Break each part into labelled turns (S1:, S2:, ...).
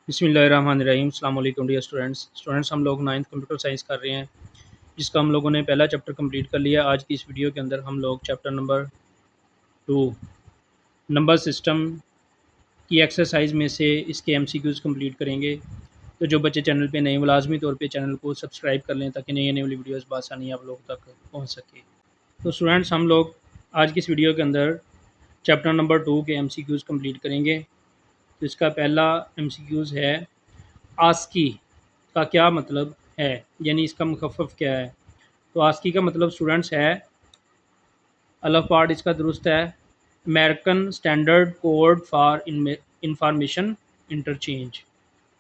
S1: बिस्मिल्लाहिर्रहमानिर्रहीम। अस्सलाम वालेकुम डियर स्टूडेंट्स हम लोग नाइन्थ कंप्यूटर साइंस कर रहे हैं, जिसका हम लोगों ने पहला चैप्टर कंप्लीट कर लिया। आज की इस वीडियो के अंदर हम लोग चैप्टर नंबर 2 नंबर सिस्टम की एक्सरसाइज में से इसके एमसीक्यूज़ कंप्लीट करेंगे। तो जो बच्चे चैनल पे नए, वो लाजमी तौर पे चैनल को सब्सक्राइब कर लें ताकि नई आने वाली वीडियोज़ बआसानी आप लोगों तक पहुँच सके। तो स्टूडेंट्स, हम लोग आज की इस वीडियो के अंदर चैप्टर नंबर 2 के एमसीक्यूज़ कंप्लीट करेंगे। तो इसका पहला एमसीक्यूज़ है, आस्की का क्या मतलब है, यानी इसका मुखफ़फ़ क्या है। तो आस्की का मतलब स्टूडेंट्स है, अलफ पार्ट इसका दुरुस्त है, American standard code for information interchange.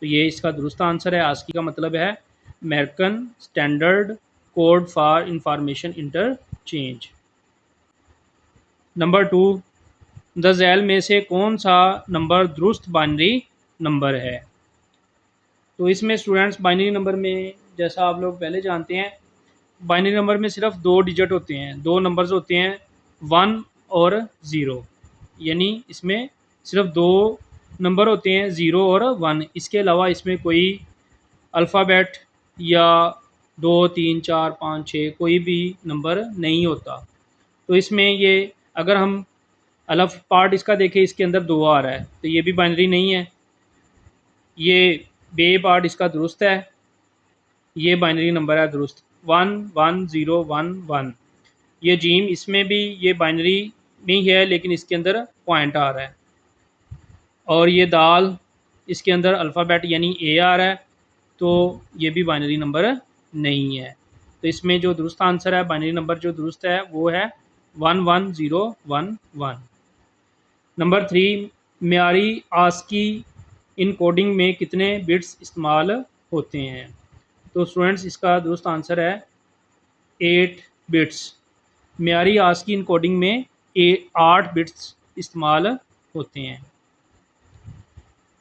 S1: तो ये इसका दुरुस्त आंसर है। आस्की का मतलब है American standard code for information interchange. Number 2, the झैल में से कौन सा नंबर दुरुस्त बाइनरी नंबर है। तो इसमें स्टूडेंट्स बाइनरी नंबर में, जैसा आप लोग पहले जानते हैं, बाइनरी नंबर में सिर्फ 2 डिजिट होते हैं, 2 नंबर्स होते हैं, 1 और 0। यानी इसमें सिर्फ 2 नंबर होते हैं, 0 और 1। इसके अलावा इसमें कोई अल्फ़ाबेट या 2, 3, 4, 5, 6 कोई भी नंबर नहीं होता। तो इसमें ये, अगर हम अलफ पार्ट इसका देखें, इसके अंदर 2 आ रहा है, तो ये भी बाइनरी नहीं है। ये बे पार्ट इसका दुरुस्त है, ये बाइनरी नंबर है दुरुस्त, 1 1 0 1 1। ये जीम, इसमें भी ये बाइनरी नहीं है, लेकिन इसके अंदर पॉइंट आ रहा है। और ये दाल, इसके अंदर अल्फ़ाबेट यानी ए आ रहा है, तो ये भी बाइनरी नंबर नहीं है। तो इसमें जो दुरुस्त आंसर है, बाइनरी नंबर जो दुरुस्त है, वो है 1 1 0 1 1। नंबर 3, म्यारी आस्की इनकोडिंग में कितने बिट्स इस्तेमाल होते हैं। तो स्टूडेंट्स, इसका दुरुस्त आंसर है 8 बिट्स। म्यारी आस्की इनकोडिंग में 8 बिट्स इस्तेमाल होते हैं।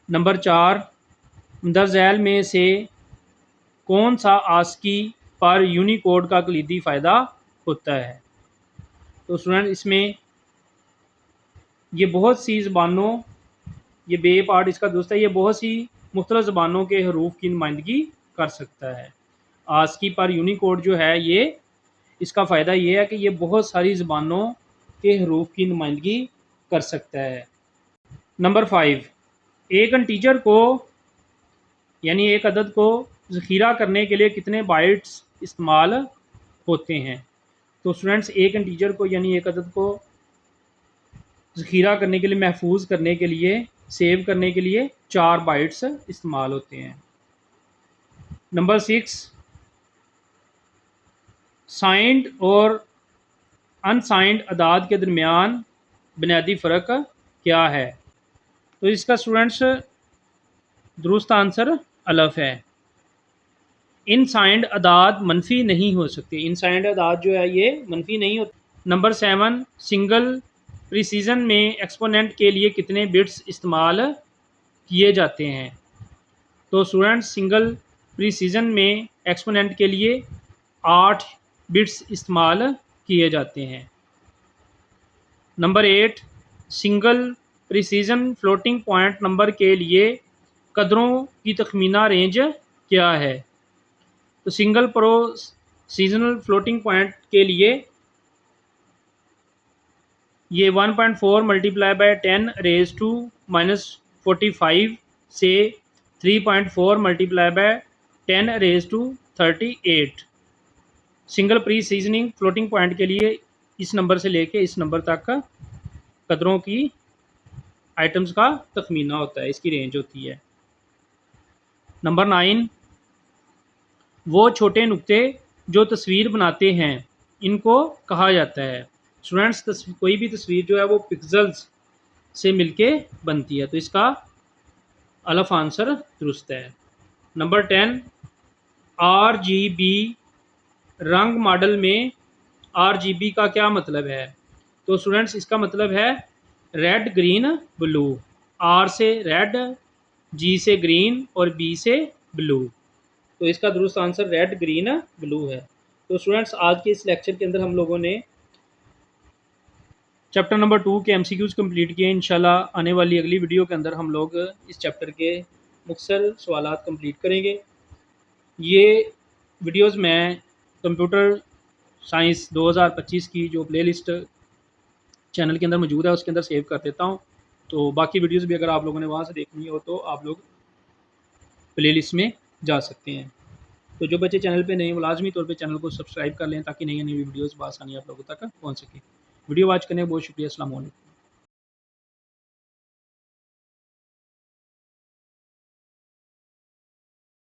S1: नंबर 4, द झैल में से कौन सा आस्की पर यूनिकोड का कलीदी फ़ायदा होता है। तो स्टूडेंट, इसमें ये बहुत सी ज़बानों, ये बे पार्ट इसका दुरुस्त है, ये बहुत सी मुख्तलिफ़ ज़बानों के हरूफ की नुमाइंदगी कर सकता है। आस्की पर यूनिकोड जो है, ये इसका फ़ायदा ये है कि ये बहुत सारी ज़बानों के हरूफ की नुमाइंदगी कर सकता है। नंबर 5, एक इंटीजर को, यानी एक अदद को ज़ख़ीरा करने के लिए कितने बाइट्स इस्तेमाल होते हैं। तो स्टूडेंट्स, एक इंटीजर को, यानी एक अदद को ज़ख़ीरा करने के लिए, महफूज करने के लिए, सेव करने के लिए 4 बाइट्स इस्तेमाल होते हैं। नंबर 6, साइंड और अनसाइंड अदाद के दरमियान बुनियादी फ़र्क क्या है। तो इसका स्टूडेंट्स दुरुस्त आंसर अलफ है। इनसाइंड अदाद मनफी नहीं हो सकते, इनसाइंड अदाद जो है ये मनफी नहीं होते। नंबर 7, सिंगल प्रिसीजन में एक्सपोनेंट के लिए कितने बिट्स इस्तेमाल किए जाते हैं। तो स्टूडेंट्स, सिंगल प्रिसीजन में एक्सपोनेंट के लिए 8 बिट्स इस्तेमाल किए जाते हैं। Number 8, single precision floating point number के लिए कदरों की तखमीना रेंज क्या है। तो single pro seasonal floating point के लिए ये 1.4 मल्टीप्लाई बाय 10 रेज टू -45 से 3.4 multiply by 10 raise to 38। Single precision floating point के लिए इस नंबर से लेके इस नंबर तक का कदरों की आइटम्स का तखमीना होता है, इसकी रेंज होती है। नंबर 9, वो छोटे नुक्ते जो तस्वीर बनाते हैं, इनको कहा जाता है। स्टूडेंट्स, कोई भी तस्वीर जो है वो पिक्सल्स से मिलके बनती है, तो इसका अलफ आंसर दुरुस्त है। नंबर 10, RGB रंग मॉडल में RGB का क्या मतलब है। तो स्टूडेंट्स, इसका मतलब है रेड ग्रीन ब्लू। R से रेड, G से ग्रीन और B से ब्लू। तो इसका दुरुस्त आंसर रेड ग्रीन ब्लू है। तो स्टूडेंट्स, आज के इस लेक्चर के अंदर हम लोगों ने चैप्टर नंबर 2 के एमसीक्यूज़ कंप्लीट किए। इंशाल्लाह आने वाली अगली वीडियो के अंदर हम लोग इस चैप्टर के मुख्तसर सवालात कंप्लीट करेंगे। ये वीडियोस मैं कंप्यूटर साइंस 2025 की जो प्लेलिस्ट चैनल के अंदर मौजूद है उसके अंदर सेव कर देता हूँ। तो बाकी वीडियोस भी अगर आप लोगों ने वहाँ से देखनी हो तो आप लोग प्लेलिस्ट में जा सकते हैं। तो जो बच्चे चैनल पे नए हैं वो लाजमी तौर पे चैनल को सब्सक्राइब कर लें ताकि नई नई वीडियोस बआसानी आप लोगों तक पहुँच सके। वीडियो वॉच करने का बहुत शुक्रिया। अस्सलाम वालेकुम।